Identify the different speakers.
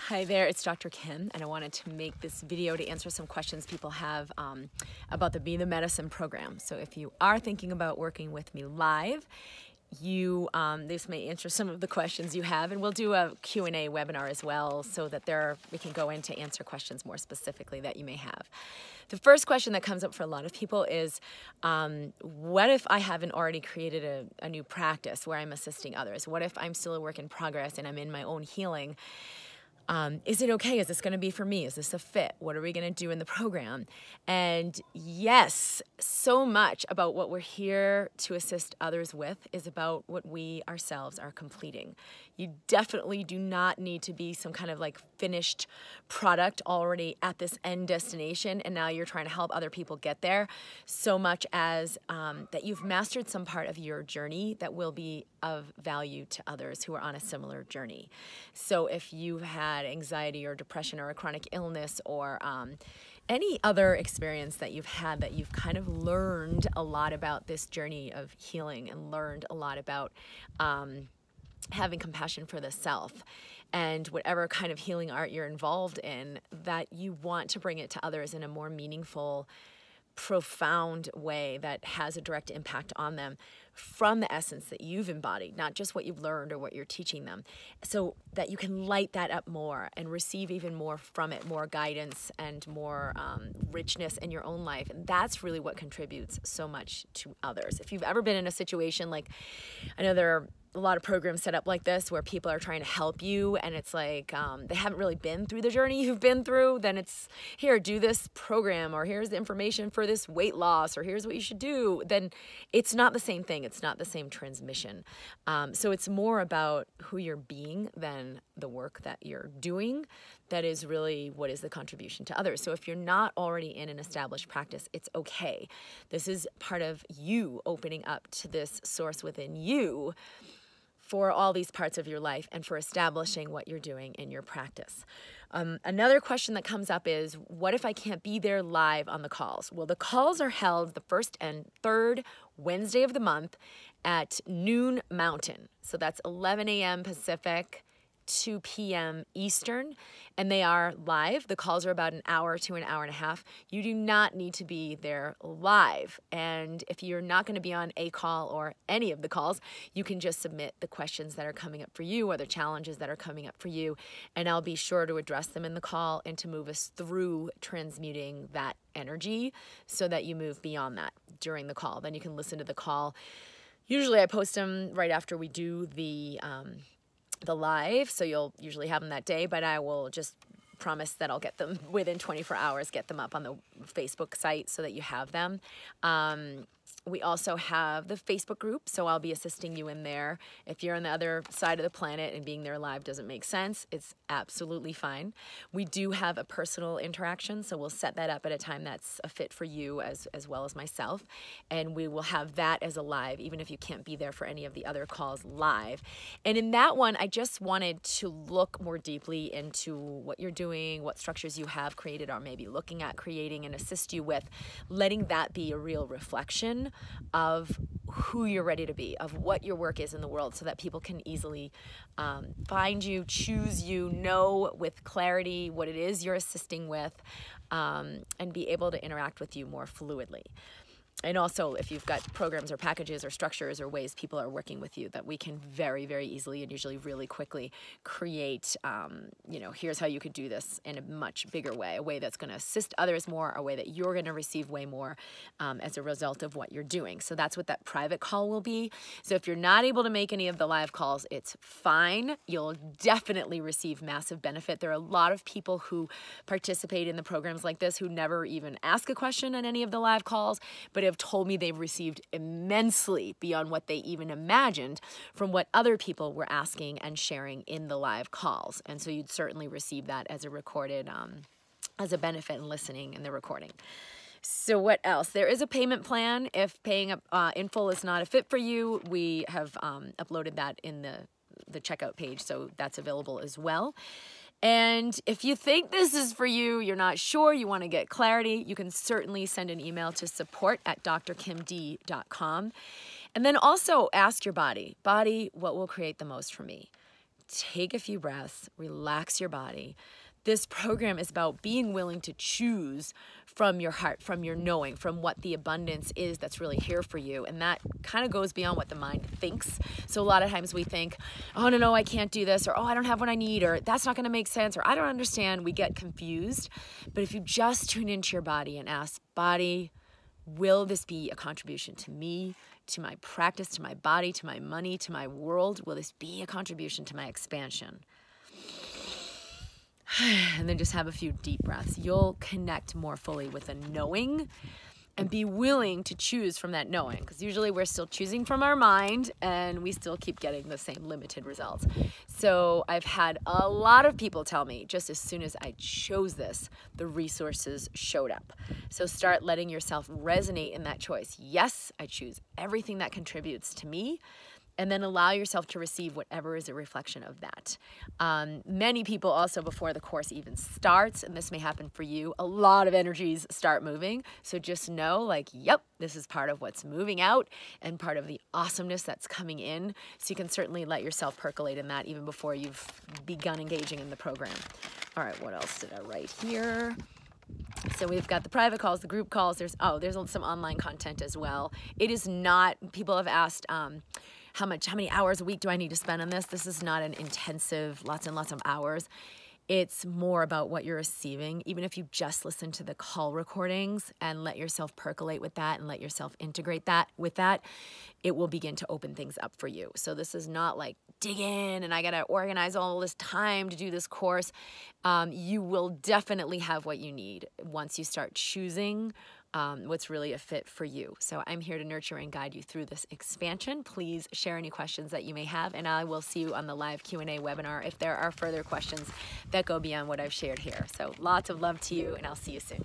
Speaker 1: Hi there, it's Dr. Kim, and I wanted to make this video to answer some questions people have about the Be the Medicine program. So if you are thinking about working with me live, this may answer some of the questions you have, and we'll do a Q&A webinar as well so that we can go in to answer questions more specifically that you may have. The first question that comes up for a lot of people is, what if I haven't already created a new practice where I'm assisting others? What if I'm still a work in progress and I'm in my own healing? Is it okay? Is this going to be for me? Is this a fit? What are we going to do in the program? And yes, so much about what we're here to assist others with is about what we ourselves are completing. You definitely do not need to be some kind of like finished product already at this end destination and now you're trying to help other people get there, so much as that you've mastered some part of your journey that will be of value to others who are on a similar journey. So if you've had anxiety or depression or a chronic illness or any other experience that you've had that you've kind of learned a lot about this journey of healing and learned a lot about having compassion for the self and whatever kind of healing art you're involved in, that you want to bring it to others in a more meaningful, profound way that has a direct impact on them from the essence that you've embodied, not just what you've learned or what you're teaching them, so that you can light that up more and receive even more from it, more guidance and more richness in your own life. And that's really what contributes so much to others. If you've ever been in a situation like, I know there are a lot of programs set up like this where people are trying to help you and it's like they haven't really been through the journey you've been through, then it's here, do this program, or here's the information for this weight loss, or here's what you should do. Then it's not the same thing. It's not the same transmission. So it's more about who you're being than the work that you're doing. That is really what is the contribution to others. So if you're not already in an established practice, it's okay. This is part of you opening up to this source within you for all these parts of your life and for establishing what you're doing in your practice. Another question that comes up is, what if I can't be there live on the calls? Well, the calls are held the first and third Wednesday of the month at noon Mountain. So that's 11 a.m. Pacific, 2 p.m. Eastern, and they are live. The calls are about an hour to an hour and a half. You do not need to be there live. And if you're not going to be on a call or any of the calls, you can just submit the questions that are coming up for you or the challenges that are coming up for you, and I'll be sure to address them in the call and to move us through transmuting that energy so that you move beyond that during the call. Then you can listen to the call. Usually I post them right after we do the live, so you'll usually have them that day, but I will just promise that I'll get them within 24 hours, get them up on the Facebook site so that you have them. We also have the Facebook group, so I'll be assisting you in there. If you're on the other side of the planet and being there live doesn't make sense, it's absolutely fine. We do have a personal interaction, so we'll set that up at a time that's a fit for you as well as myself, and we will have that as a live, even if you can't be there for any of the other calls live. And in that one, I just wanted to look more deeply into what you're doing, what structures you have created or maybe looking at creating, and assist you with letting that be a real reflection of who you're ready to be, of what your work is in the world, so that people can easily find you, choose you, know with clarity what it is you're assisting with, and be able to interact with you more fluidly. And also, if you've got programs or packages or structures or ways people are working with you, that we can very, very easily and usually really quickly create, here's how you could do this in a much bigger way, a way that's going to assist others more, a way that you're going to receive way more as a result of what you're doing. So that's what that private call will be. So if you're not able to make any of the live calls, it's fine. You'll definitely receive massive benefit. There are a lot of people who participate in the programs like this who never even ask a question on any of the live calls, but have told me they've received immensely beyond what they even imagined from what other people were asking and sharing in the live calls. And so you'd certainly receive that as a recorded, as a benefit in listening in the recording. So what else? There is a payment plan. If paying in full is not a fit for you, we have uploaded that in the checkout page, so that's available as well. And if you think this is for you, you're not sure, you want to get clarity, you can certainly send an email to support@drkimd.com. And then also ask your body, what will create the most for me? take a few breaths, relax your body. This program is about being willing to choose from your heart, from your knowing, from what the abundance is that's really here for you. And that kind of goes beyond what the mind thinks. So a lot of times we think, oh, no, I can't do this, or oh, I don't have what I need, or that's not going to make sense, or I don't understand. We get confused. But if you just tune into your body and ask, body, will this be a contribution to me, to my practice, to my body, to my money, to my world? Will this be a contribution to my expansion? And then just have a few deep breaths. You'll connect more fully with a knowing and be willing to choose from that knowing, because usually we're still choosing from our mind and we still keep getting the same limited results. So I've had a lot of people tell me just as soon as I chose this, the resources showed up. So start letting yourself resonate in that choice. Yes, I choose everything that contributes to me. And then allow yourself to receive whatever is a reflection of that. Many people also, before the course even starts, and this may happen for you, a lot of energies start moving. So just know, like, yep, this is part of what's moving out and part of the awesomeness that's coming in. So you can certainly let yourself percolate in that even before you've begun engaging in the program. All right, what else did I write here? So we've got the private calls, the group calls. There's some online content as well. It is not, people have asked, how many hours a week do I need to spend on this? This is not an intensive, lots and lots of hours. It's more about what you're receiving. Even if you just listen to the call recordings and let yourself percolate with that and let yourself integrate that with that, it will begin to open things up for you. So this is not like dig in and I got to organize all this time to do this course. You will definitely have what you need once you start choosing what's really a fit for you. So I'm here to nurture and guide you through this expansion. Please share any questions that you may have, and I will see you on the live Q&A webinar if there are further questions that go beyond what I've shared here. So lots of love to you, and I'll see you soon.